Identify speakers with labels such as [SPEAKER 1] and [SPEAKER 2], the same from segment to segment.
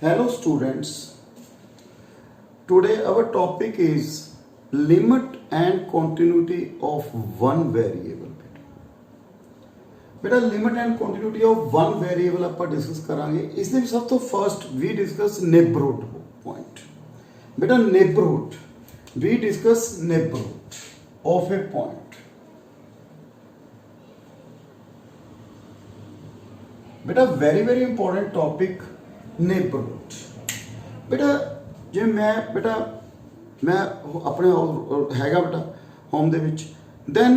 [SPEAKER 1] Hello students, today our topic is limit and continuity of one variable. बेटा limit and continuity of one variable ਆਪਾਂ discuss करांगे। इसके सब तो first we discuss neighbourhood point. बेटा neighbourhood we discuss neighbourhood of a point. बेटा very very important topic neighbourhood. बेटा जे मैं अपने हैगा बेटा होम दे विच दैन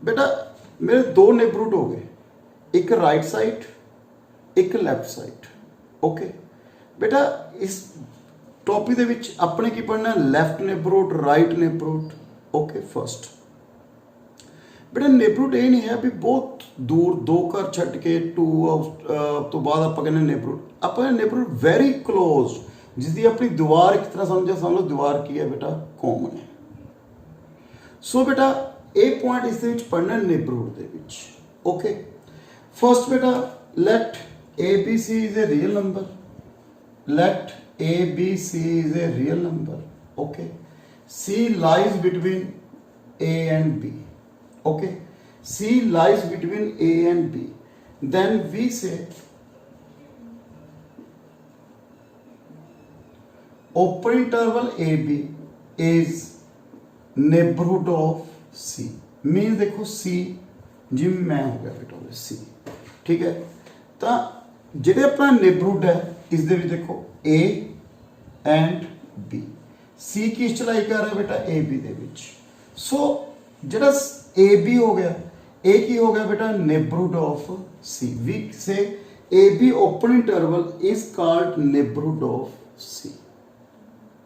[SPEAKER 1] बेटा मेरे दो नेबरहुड हो गए, एक राइट साइड एक लैफ्ट साइड। ओके बेटा इस टॉपिक दे विच अपने की पढ़ना left neighbourhood right neighbourhood. Okay first बेटा नेबरहुड ये नहीं है भी बहुत दूर दो घर छड्ड के टू तो बाद आप कहने नेबरहुड। आप नेबरहुड वेरी क्लोज जिसकी अपनी दीवार एक तरह समझ लो दीवार की है बेटा कॉमन है। सो बेटा ए पॉइंट इस पढ़ना नेबरहुड दे विच। ओके फर्स्ट बेटा let A B C is a real number, let A B C is a real number. Okay C lies between A and B. Okay C lies between A and B, then we say open interval AB is neighborhood of C। Mean देखो C जिम मैं हो गया बेटा C, ठीक है। तो जेडे अपना नेबरहुड है इस दे विच देखो A एंड B, C की चलाई कर रहा है बेटा AB दे विच। सो जेड़ा AB हो गया A की हो गया बेटा neighbourhood of C। We say AB open interval is called neighbourhood of C।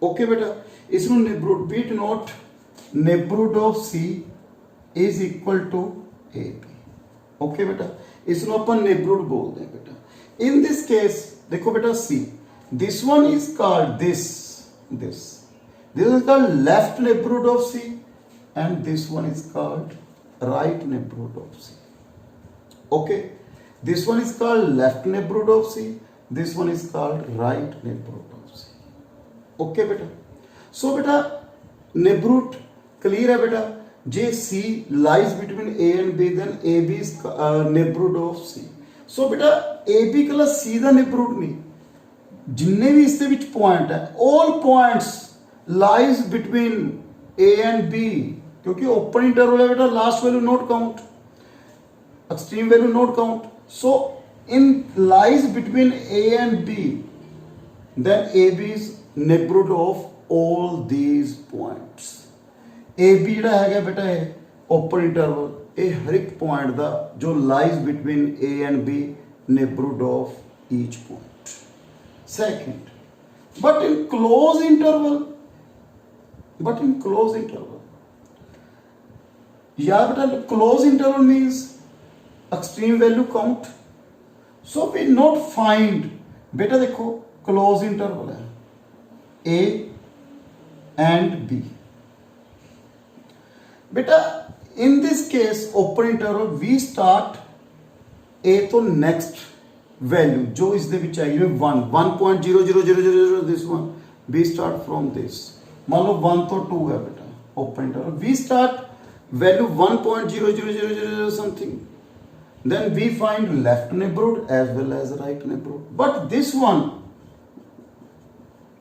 [SPEAKER 1] Okay बेटा इसमें neighbourhood B not neighbourhood of C is equal to A B. Okay बेटा इसमें अपन नेबरहुड बोलते हैं बेटा। इन दिस केस देखो बेटा see this one is called this is called left neighbourhood of C and this one is called right neighbourhood of C. Okay this one is called left neighbourhood of C, this one is called right neighbourhood of C. Okay बेटा so बेटा neighbourhood clear है बेटा। जे C lies between A and B then A B is neighbourhood of C. So बेटा A B कला सी दा neighbourhood नहीं, जिन्ने भी इसके विच पॉइंट है all points lies between A and B, क्योंकि ओपन इंटरवल है बेटा last value not count, extreme value not count. So in lies between A and B then A B is neighborhood of all these points। ए बी ਜਿਹੜਾ ਹੈਗਾ ਬੇਟਾ ਹੈ open interval ਇਹ ਹਰ ਇੱਕ ਪੁਆਇੰਟ ਦਾ ਜੋ lies between A and B neighborhood of each point। Second, but in close interval या बेटा close interval means extreme value count। so we not find बेटा देखो close interval है A and B। बेटा in this case open interval we start A तो next value जो इस दे विच आई 1.00000 this one we start from this। मान लो 1 तो 2 है बेटा open interval we start value 1.00000 something, then we find left neighborhood as well as right neighborhood। but this one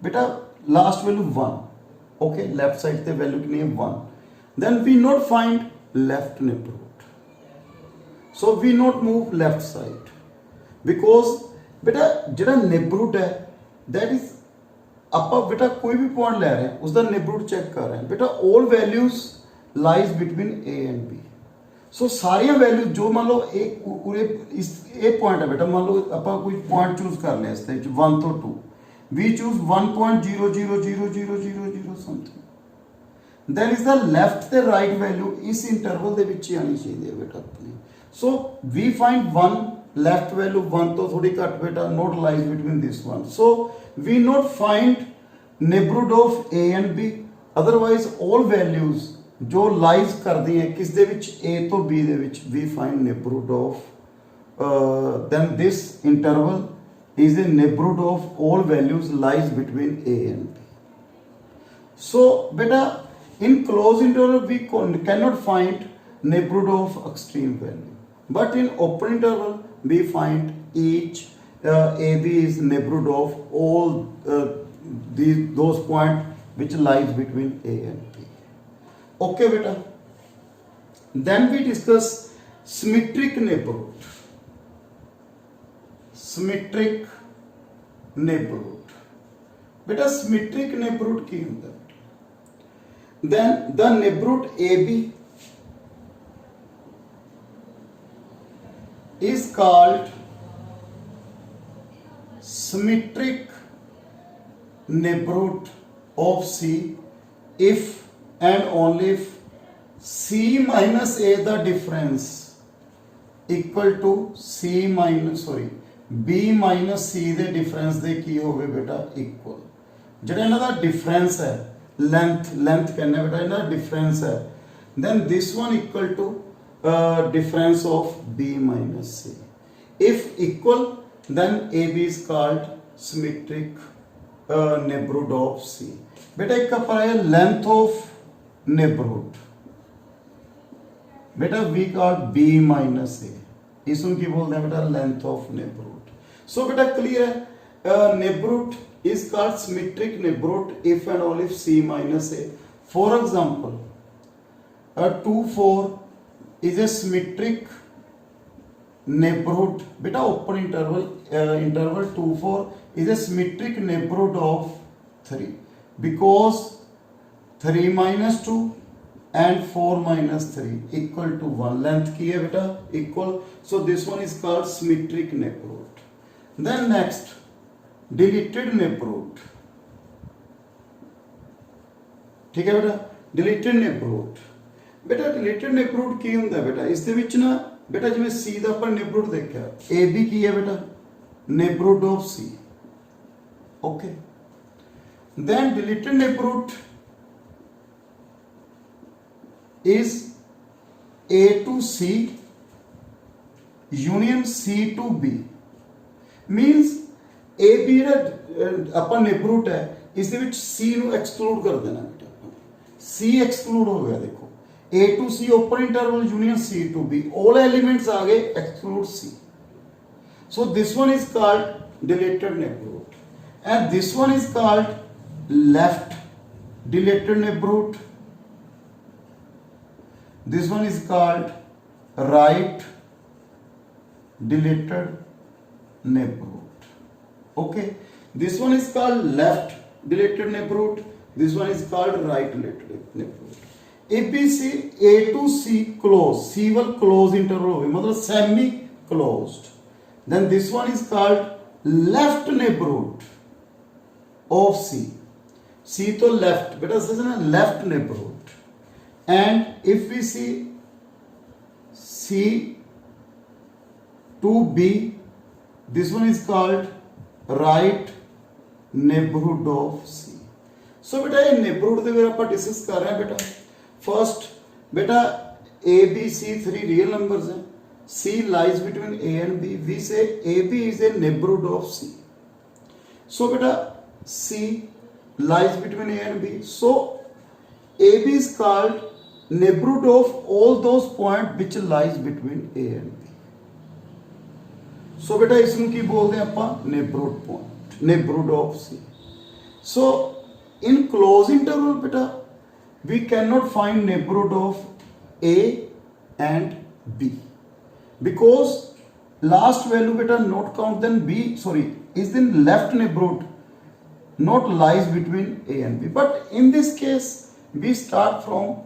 [SPEAKER 1] बेटा last value 1। Okay left side से value कितनी है 1, then we not find left neighbourhood, so we not move left side because बेटा जेड़ा neighbourhood है that is आप बेटा कोई भी पॉइंट ले रहे हैं उसका नेबरहुड चेक कर रहे हैं बेटा all values lies between A and B. So सारिया वैल्यू जो मान लो एक पूरे इस ए पॉइंट है बेटा मान लो आप कोई पॉइंट चूज कर लिया इसके 1 तो 2 we choose 1.00000 something, then is the left the right value इस interval दे विच ही आनी चाहिए बेटा अपनी। so we find 1 left value 1 तो थोड़ी घट बेटा not lies between this one, so we not find neighborhood of A and B, otherwise all values जो lies कर दी हैं किस दे विच A तो B they which we find neighborhood of then this interval is a neighborhood of all values lies between A and B. So, beta, in closed interval we cannot find neighborhood of extreme value, but in open interval we find each AB is neighborhood of all those points which lies between A and B. Okay, beta. Then we discuss symmetric neighborhood. Symmetric neighborhood. Beta, symmetric neighborhood की होता है? Then the neighborhood AB is called symmetric neighborhood of C if and only if C minus A the difference equal to B minus C the difference ਦੇ ਕੀ ਹੋਵੇ ਬੇਟਾ equal। ਜਿਹੜਾ ਇਹਨਾਂ ਦਾ difference ਹੈ length ਕਹਿੰਦੇ ਬੇਟਾ ਇਹਨਾਂ ਦਾ difference ਹੈ, then this one equal to difference of B minus C. If equal, then AB is called symmetric neighborhood of C. बेटा एक का पर है length of neighborhood, बेटा we call B minus A, इसको की बोलते हैं बेटा length of neighborhood. So बेटा clear है, neighborhood is called symmetric neighborhood if and only if C minus A. For example, 2 4 is a symmetric neighborhood, beta open interval 2 4 is a symmetric neighborhood of 3 because 3 minus 2 and 4 minus 3 equal to 1, length की है beta equal, so this one is called symmetric neighborhood. Then next, deleted neighborhood, ठीक है बेटा, deleted neighborhood, बेटा deleted neighborhood ਕੀ ਹੁੰਦਾ बेटा, ਇਸ ਦੇ ਵਿੱਚ ਨਾ बेटा जिवें C ਦਾ ਆਪਾਂ neighborhood ਦੇਖਿਆ, AB ਕੀ ਹੈ बेटा, neighborhood of C, okay. Then deleted neighborhood is A to C union C to B, means A B ਜਿਹੜਾ ਆਪਾਂ neighborhood ਹੈ ਇਸ ਦੇ ਵਿੱਚ C ਨੂੰ exclude ਕਰ ਦੇਣਾ बेटा, C exclude ਹੋ ਗਿਆ, देखो A to C open interval union C to B, all elements आ गए exclude C, so this one is called deleted neighborhood and this one is called left deleted neighborhood, this one is called right deleted neighborhood, okay. This one is called left deleted neighborhood, this one is called right deleted neighborhood. If we see A to C close, C will close interval होवे, मतलब semi closed, then this one is called left neighborhood of C. C to left, बेटा this is a left neighborhood. And if we see C to B, this one is called right neighborhood of C. So बेटा ये neighborhood ਦੇ ਵਿੱਚ ਆਪਾਂ discuss कर रहे हैं बेटा, first बेटा A B C 3 real numbers हैं, C lies between A and B, we say AB is a neighborhood of C. So बेटा C lies between A and B, so AB is called neighborhood of all those points which lies between A and B. So बेटा इसमें की बोलते हैं अपन neighborhood point, neighborhood of C. So in closed interval बेटा we cannot find neighborhood of A and B because last value बेटा not count, then B is in left neighborhood, not lies between A and B, but in this case we start from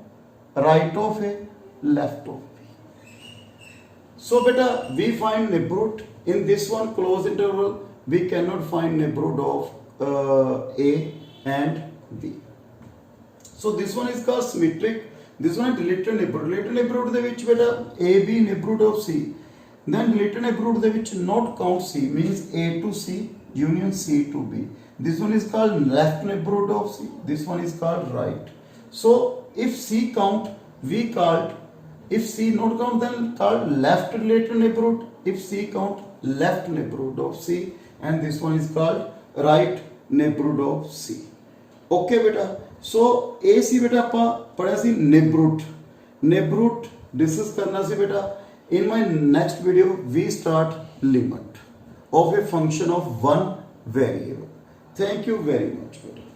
[SPEAKER 1] right of A, left of B. So beta we find neighborhood in this one closed interval, we cannot find neighborhood of A and B. So this one is called symmetric, this one is deleted neighborhood. Deleted neighborhood ਦੇ ਵਿੱਚ beta A B neighborhood of C, then deleted neighborhood ਦੇ ਵਿੱਚ not count C, means A to C union C to B. This one is called left neighborhood of C, this one is called right. So if C count, we called, if C not count then called left related neighborhood, if C count left neighborhood of C, and this one is called right neighborhood of C. Okay बेटा, सो ए सी बेटा ਆਪਾਂ ਪੜਿਆ ਸੀ neighborhood discuss करना सी बेटा. In my next video we start limit of a function of one variable. Thank you very much बेटा.